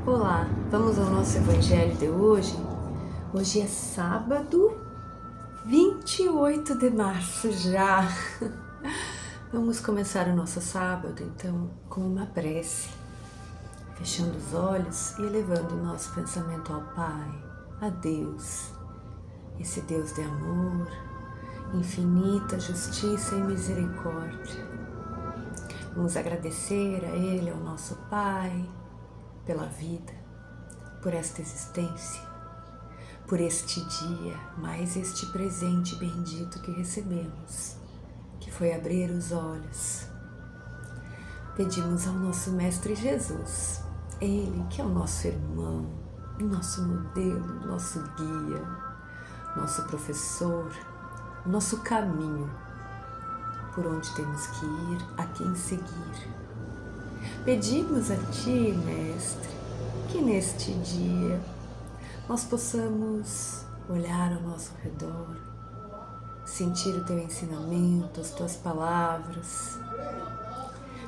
Olá, vamos ao nosso evangelho de hoje. Hoje é sábado, 28 de março já. Vamos começar o nosso sábado, então, com uma prece, fechando os olhos e elevando o nosso pensamento ao Pai, a Deus, esse Deus de amor, infinita justiça e misericórdia. Vamos agradecer a Ele, ao nosso Pai, pela vida, por esta existência, por este dia, mais este presente bendito que recebemos, que foi abrir os olhos. Pedimos ao nosso Mestre Jesus, Ele que é o nosso irmão, nosso modelo, nosso guia, nosso professor, nosso caminho, por onde temos que ir, a quem seguir. Pedimos a Ti, Mestre, que neste dia nós possamos olhar ao nosso redor, sentir o Teu ensinamento, as Tuas palavras.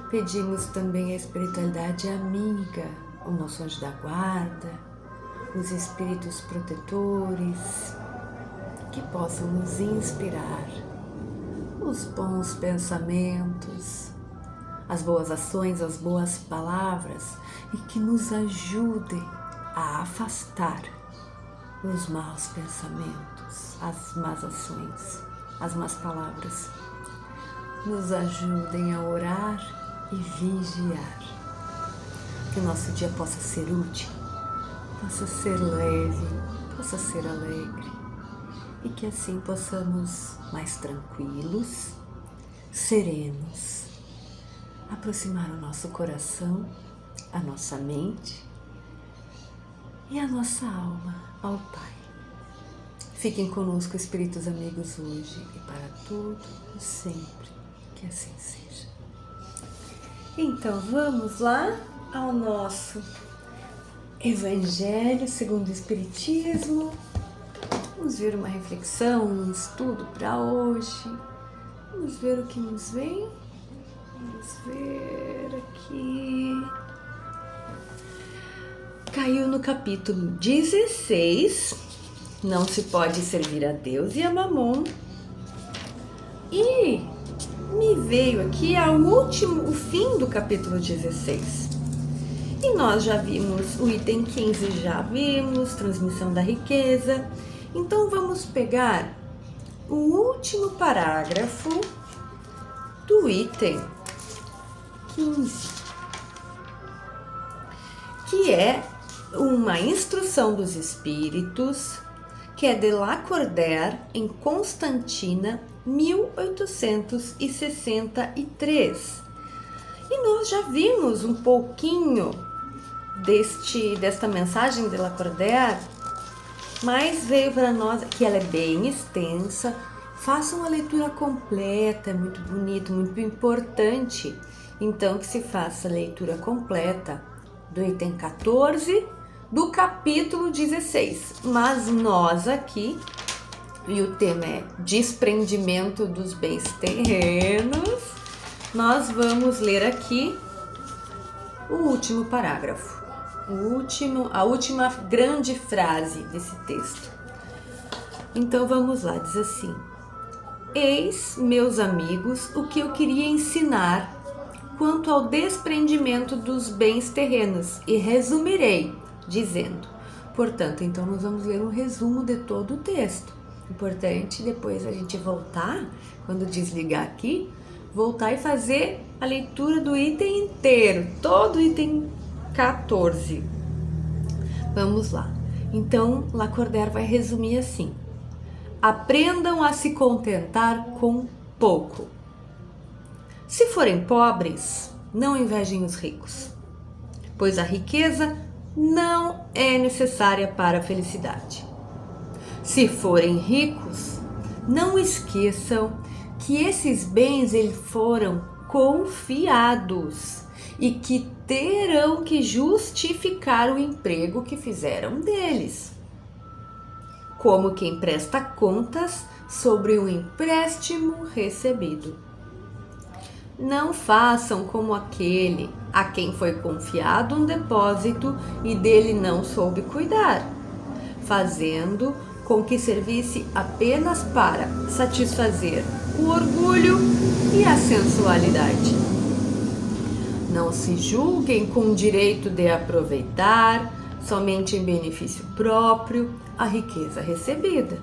Pedimos também a espiritualidade amiga, o nosso anjo da guarda, os espíritos protetores, que possam nos inspirar, os bons pensamentos, as boas ações, as boas palavras e que nos ajudem a afastar os maus pensamentos, as más ações, as más palavras. Nos ajudem a orar e vigiar. Que o nosso dia possa ser útil, possa ser leve, possa ser alegre e que assim possamos mais tranquilos, serenos, aproximar o nosso coração, a nossa mente e a nossa alma ao Pai. Fiquem conosco, espíritos amigos, hoje e para todo e sempre, que assim seja. Então vamos lá ao nosso Evangelho segundo o Espiritismo. Vamos ver uma reflexão, um estudo para hoje. Vamos ver o que nos vem. Vamos ver aqui. Caiu no capítulo 16. Não se pode servir a Deus e a Mamon. E me veio aqui o fim do capítulo 16. E nós já vimos o item 15, já vimos, transmissão da riqueza. Então vamos pegar o último parágrafo do item 15, que é uma instrução dos espíritos, que é de Lacordaire, em Constantina, 1863. E nós já vimos um pouquinho desta mensagem de Lacordaire, mas veio para nós que ela é bem extensa. Faça uma leitura completa, é muito bonito, muito importante. Então, que se faça a leitura completa do item 14 do capítulo 16. Mas nós aqui, e o tema é desprendimento dos bens terrenos, nós vamos ler aqui o último parágrafo, a última grande frase desse texto. Então vamos lá, diz assim: eis, meus amigos, o que eu queria ensinar quanto ao desprendimento dos bens terrenos, e resumirei, dizendo. Portanto, então nós vamos ler um resumo de todo o texto. Importante depois a gente voltar, quando desligar aqui, voltar e fazer a leitura do item inteiro, todo o item 14. Vamos lá. Então, Lacordaire vai resumir assim: aprendam a se contentar com pouco. Se forem pobres, não invejem os ricos, pois a riqueza não é necessária para a felicidade. Se forem ricos, não esqueçam que esses bens eles foram confiados e que terão que justificar o emprego que fizeram deles, como quem presta contas sobre um empréstimo recebido. Não façam como aquele a quem foi confiado um depósito e dele não soube cuidar, fazendo com que servisse apenas para satisfazer o orgulho e a sensualidade. Não se julguem com o direito de aproveitar, somente em benefício próprio, a riqueza recebida.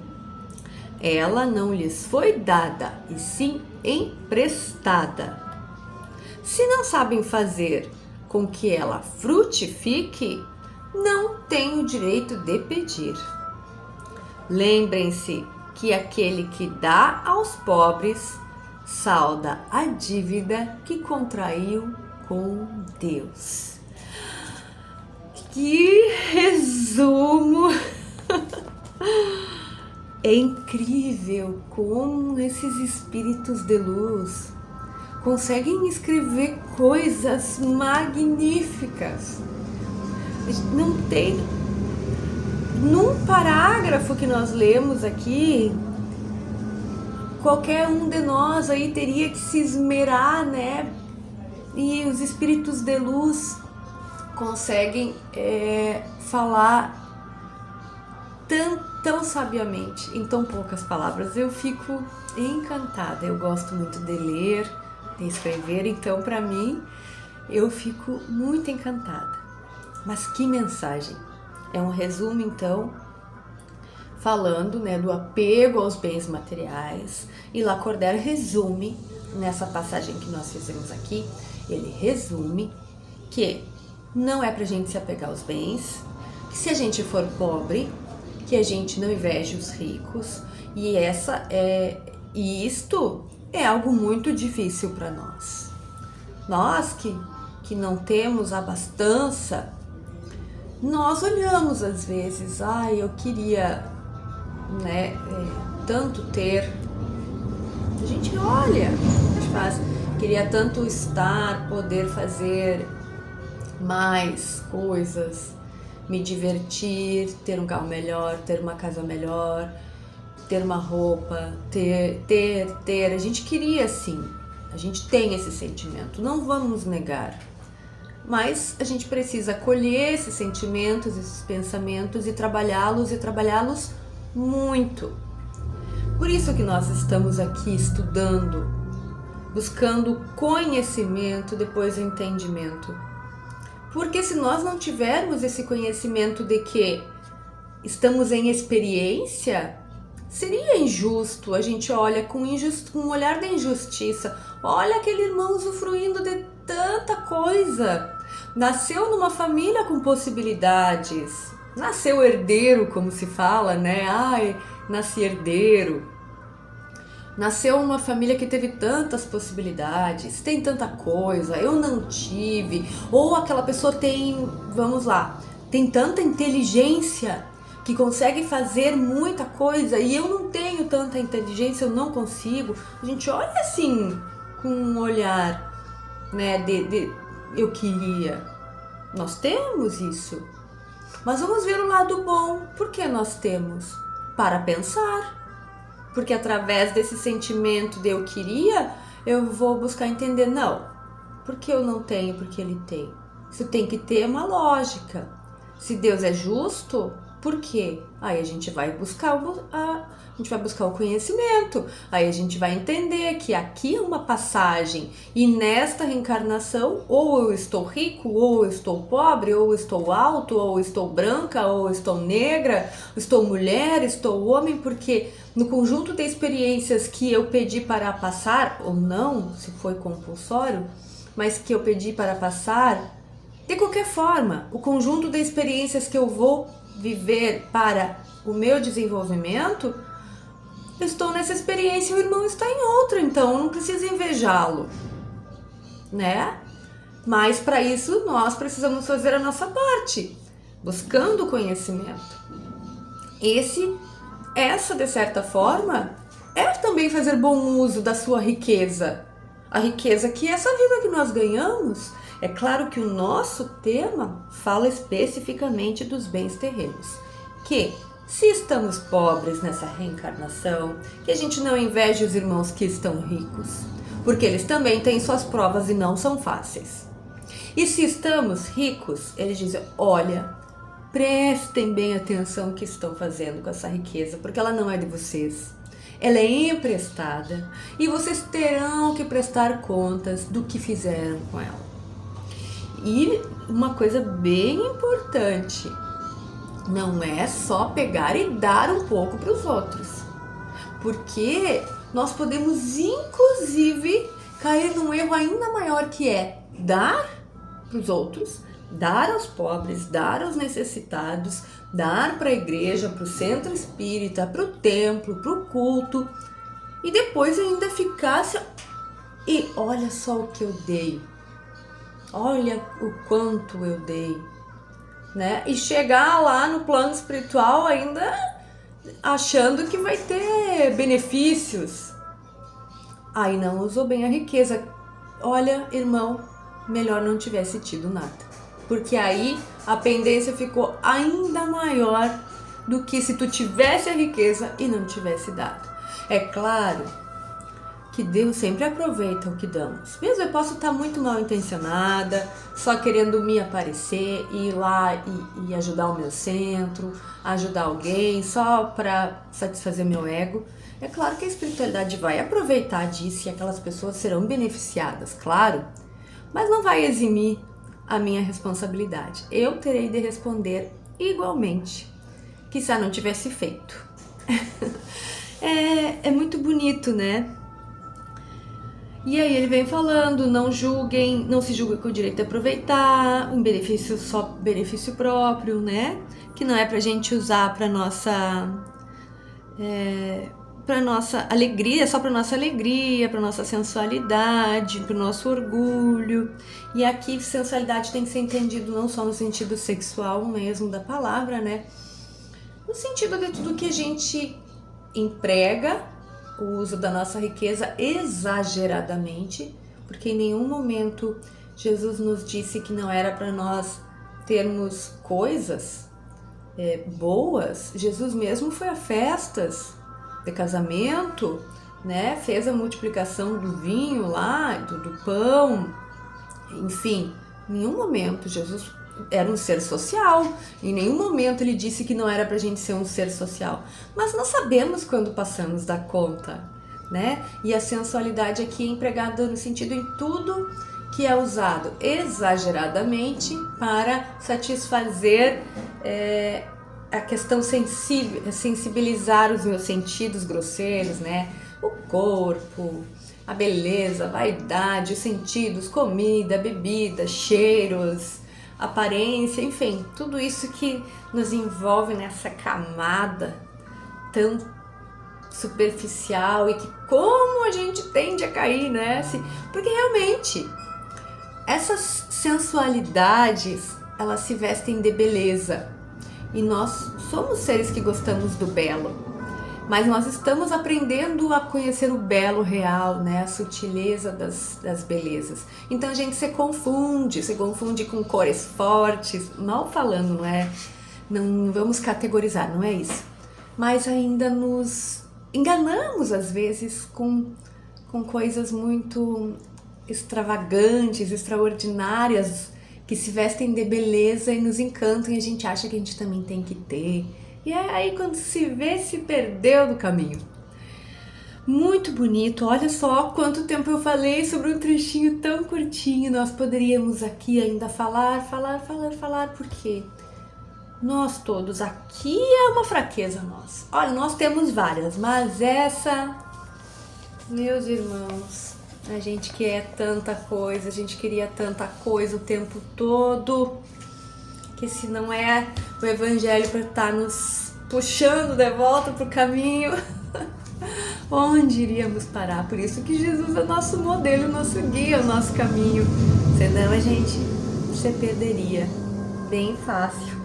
Ela não lhes foi dada, e sim emprestada. Se não sabem fazer com que ela frutifique, não têm o direito de pedir. Lembrem-se que aquele que dá aos pobres salda a dívida que contraiu com Deus. Que resumo! É incrível como esses espíritos de luz conseguem escrever coisas magníficas. Não tem. Num parágrafo que nós lemos aqui, qualquer um de nós aí teria que se esmerar, né? E os espíritos de luz conseguem falar tão sabiamente, em tão poucas palavras. Eu fico encantada. Eu gosto muito de ler, de escrever, então para mim eu fico muito encantada. Mas que mensagem! É um resumo, então, falando, né, do apego aos bens materiais. E Lacordaire resume, nessa passagem que nós fizemos aqui, ele resume que não é pra gente se apegar aos bens, que se a gente for pobre, que a gente não inveje os ricos, e isto é algo muito difícil para nós. Nós que não temos abastança, nós olhamos às vezes, eu queria, né, tanto ter. A gente olha, a gente faz, queria tanto estar, poder fazer mais coisas, me divertir, ter um carro melhor, ter uma casa melhor, ter uma roupa, ter. A gente queria sim, a gente tem esse sentimento, não vamos negar. Mas a gente precisa acolher esses sentimentos, esses pensamentos e trabalhá-los muito. Por isso que nós estamos aqui estudando, buscando conhecimento, depois o entendimento. Porque se nós não tivermos esse conhecimento de que estamos em experiência, seria injusto. A gente olha com um olhar de injustiça. Olha aquele irmão usufruindo de tanta coisa. Nasceu numa família com possibilidades. Nasceu herdeiro, como se fala, né? Nasci herdeiro. Nasceu numa família que teve tantas possibilidades, tem tanta coisa, eu não tive. Ou aquela pessoa tem, tem tanta inteligência que consegue fazer muita coisa e eu não tenho tanta inteligência, eu não consigo. A gente olha assim, com um olhar, né, de eu queria. Nós temos isso. Mas vamos ver o lado bom. Por que nós temos? Para pensar. Porque através desse sentimento de eu queria, eu vou buscar entender, não, porque eu não tenho, porque ele tem. Isso tem que ter uma lógica. Se Deus é justo, por quê? Aí a gente vai buscar o conhecimento, aí a gente vai entender que aqui é uma passagem e nesta reencarnação ou eu estou rico, ou eu estou pobre, ou eu estou alto, ou eu estou branca, ou eu estou negra, estou mulher, estou homem, porque no conjunto de experiências que eu pedi para passar, ou não, se foi compulsório, mas que eu pedi para passar, de qualquer forma, o conjunto de experiências que eu vou viver para o meu desenvolvimento, eu estou nessa experiência e o irmão está em outra, então eu não preciso invejá-lo, né? Mas para isso nós precisamos fazer a nossa parte, buscando conhecimento. Essa, de certa forma, é também fazer bom uso da sua riqueza. A riqueza que é essa vida que nós ganhamos. É claro que o nosso tema fala especificamente dos bens terrenos. Que, se estamos pobres nessa reencarnação, que a gente não inveje os irmãos que estão ricos. Porque eles também têm suas provas e não são fáceis. E se estamos ricos, eles dizem, olha, prestem bem atenção no que estão fazendo com essa riqueza, porque ela não é de vocês. Ela é emprestada e vocês terão que prestar contas do que fizeram com ela. E uma coisa bem importante, não é só pegar e dar um pouco para os outros, porque nós podemos inclusive cair num erro ainda maior, que é dar para os outros, dar aos pobres, dar aos necessitados, dar para a igreja, para o centro espírita, para o templo, para o culto, e depois ainda ficar assim, e olha só o que eu dei, olha o quanto eu dei, né? E chegar lá no plano espiritual ainda achando que vai ter benefícios. Aí não usou bem a riqueza. Olha, irmão, melhor não tivesse tido nada, porque aí a pendência ficou ainda maior do que se tu tivesse a riqueza e não tivesse dado. É claro que Deus sempre aproveita o que damos. Mesmo eu posso estar muito mal intencionada, só querendo me aparecer, ir lá e ajudar o meu centro, ajudar alguém, só para satisfazer meu ego. É claro que a espiritualidade vai aproveitar disso e aquelas pessoas serão beneficiadas, claro, mas não vai eximir a minha responsabilidade. Eu terei de responder igualmente, quizá não tivesse feito. É muito bonito, né? E aí ele vem falando, não julguem, não se julguem com o direito de aproveitar, um benefício só benefício próprio, né? Que não é pra gente usar pra nossa alegria, só pra nossa alegria, pra nossa sensualidade, pro nosso orgulho. E aqui sensualidade tem que ser entendido não só no sentido sexual mesmo da palavra, né? No sentido de tudo que a gente emprega, o uso da nossa riqueza exageradamente, porque em nenhum momento Jesus nos disse que não era para nós termos coisas boas. Jesus mesmo foi a festas de casamento, né? Fez a multiplicação do vinho lá, do pão, enfim, em nenhum momento Jesus era um ser social, em nenhum momento ele disse que não era pra gente ser um ser social, mas nós sabemos quando passamos da conta, né? E a sensualidade aqui é empregada no sentido em tudo que é usado exageradamente para satisfazer a questão sensibilizar os meus sentidos grosseiros, né? O corpo, a beleza, a vaidade, os sentidos, comida, bebida, cheiros, aparência, enfim, tudo isso que nos envolve nessa camada tão superficial e que como a gente tende a cair, né? Porque realmente essas sensualidades, elas se vestem de beleza e nós somos seres que gostamos do belo. Mas nós estamos aprendendo a conhecer o belo real, né? A sutileza das belezas. Então a gente se confunde com cores fortes, mal falando, não é? Não vamos categorizar, não é isso. Mas ainda nos enganamos às vezes com coisas muito extravagantes, extraordinárias, que se vestem de beleza e nos encantam e a gente acha que a gente também tem que ter. E aí quando se vê, se perdeu do caminho. Muito bonito, olha só quanto tempo eu falei sobre um trechinho tão curtinho. Nós poderíamos aqui ainda falar, porque nós todos, aqui é uma fraqueza nossa. Olha, nós temos várias, mas essa, meus irmãos, a gente quer tanta coisa, a gente queria tanta coisa o tempo todo, que se não é o evangelho para estar nos puxando de volta pro caminho, onde iríamos parar? Por isso que Jesus é o nosso modelo, o nosso guia, o nosso caminho. Senão a gente se perderia bem fácil.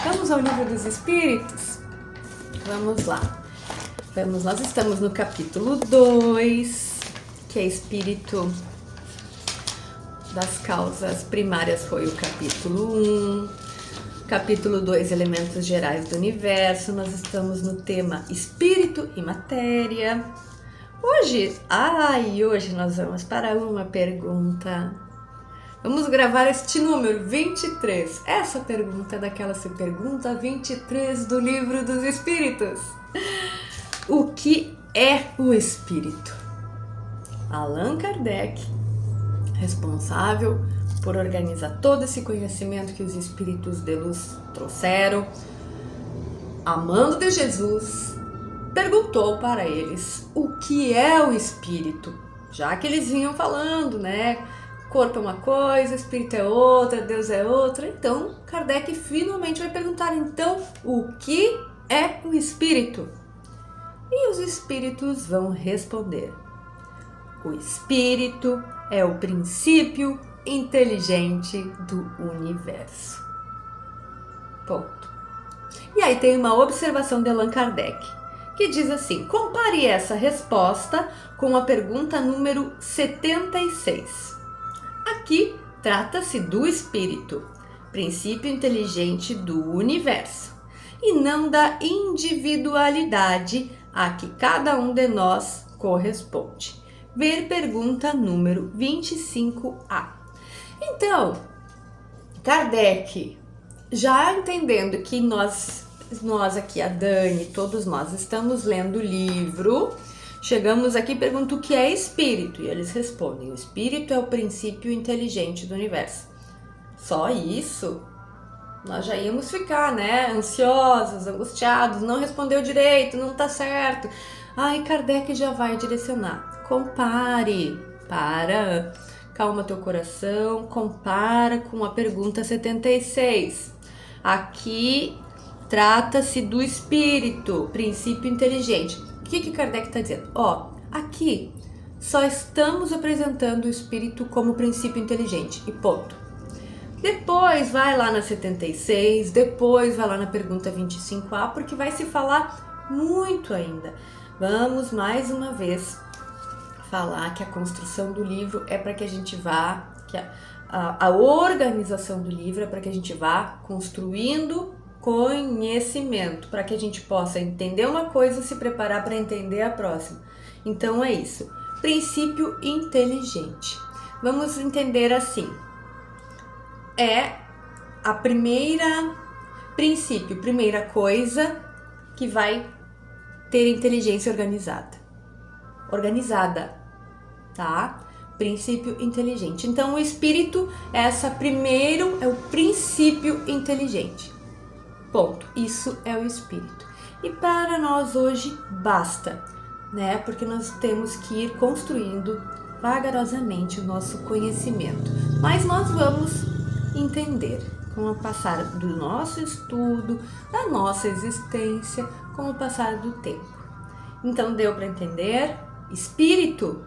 Vamos ao livro dos Espíritos? Vamos lá. Nós estamos no capítulo 2, que é Espírito das Causas Primárias, foi o capítulo 1. Capítulo 2, Elementos Gerais do Universo. Nós estamos no tema Espírito e Matéria. Hoje nós vamos para uma pergunta Vamos gravar este número 23. Essa pergunta é daquela se pergunta 23 do Livro dos Espíritos. O que é o espírito? Allan Kardec, responsável por organizar todo esse conhecimento que os espíritos de luz trouxeram, amando de Jesus, perguntou para eles o que é o espírito, já que eles vinham falando, né? Corpo é uma coisa, espírito é outra, Deus é outra. Então, Kardec finalmente vai perguntar, então, o que é o espírito? E os espíritos vão responder: o espírito é o princípio inteligente do universo. Ponto. E aí tem uma observação de Allan Kardec, que diz assim: compare essa resposta com a pergunta número 76. Aqui trata-se do espírito, princípio inteligente do universo, e não da individualidade a que cada um de nós corresponde. Ver pergunta número 25A. Então, Kardec, já entendendo que nós aqui, a Dani, todos nós estamos lendo o livro, chegamos aqui e perguntam o que é espírito, e eles respondem: o espírito é o princípio inteligente do universo. Só isso? Nós já íamos ficar, né, ansiosos, angustiados, não respondeu direito, não tá certo. Aí Kardec já vai direcionar: compare, calma teu coração, compara com a pergunta 76. Aqui trata-se do espírito, princípio inteligente. O que Kardec está dizendo? Aqui só estamos apresentando o espírito como princípio inteligente e ponto. Depois vai lá na 76, depois vai lá na pergunta 25A, porque vai se falar muito ainda. Vamos mais uma vez falar que a construção do livro é para que a gente vá, que a organização do livro é para que a gente vá construindo conhecimento, para que a gente possa entender uma coisa e se preparar para entender a próxima. Então é isso, princípio inteligente. Vamos entender assim: é a primeira coisa que vai ter inteligência organizada, tá? Princípio inteligente. Então o espírito é o princípio inteligente. Ponto. Isso é o espírito. E para nós hoje basta, né? Porque nós temos que ir construindo vagarosamente o nosso conhecimento. Mas nós vamos entender com o passar do nosso estudo, da nossa existência, com o passar do tempo. Então deu para entender? Espírito.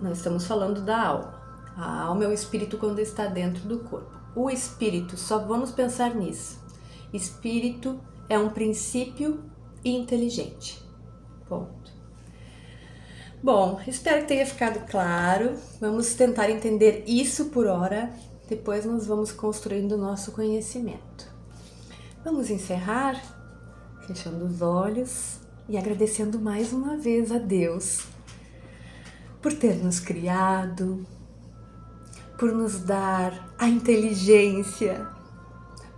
Nós estamos falando da alma. A alma é o espírito quando está dentro do corpo. O espírito, só vamos pensar nisso. Espírito é um princípio inteligente. Ponto. Bom, espero que tenha ficado claro. Vamos tentar entender isso por hora. Depois nós vamos construindo o nosso conhecimento. Vamos encerrar fechando os olhos e agradecendo mais uma vez a Deus por ter nos criado, por nos dar a inteligência,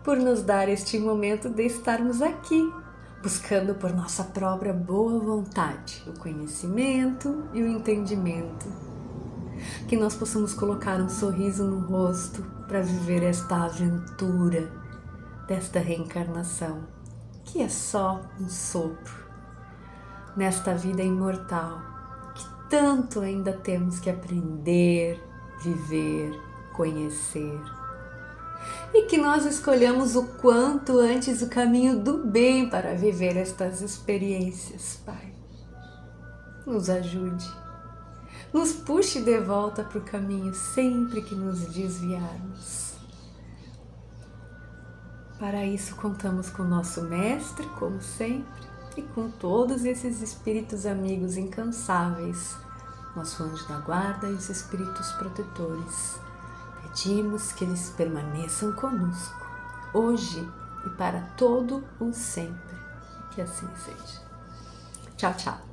por nos dar este momento de estarmos aqui, buscando por nossa própria boa vontade o conhecimento e o entendimento. Que nós possamos colocar um sorriso no rosto para viver esta aventura desta reencarnação, que é só um sopro nesta vida imortal, que tanto ainda temos que aprender, viver, conhecer. E que nós escolhamos o quanto antes o caminho do bem para viver estas experiências, Pai. Nos ajude, nos puxe de volta para o caminho sempre que nos desviarmos. Para isso contamos com o nosso Mestre, como sempre, e com todos esses espíritos amigos incansáveis, nosso anjo da guarda e os espíritos protetores. Pedimos que eles permaneçam conosco, hoje e para todo o sempre. Que assim seja. Tchau, tchau.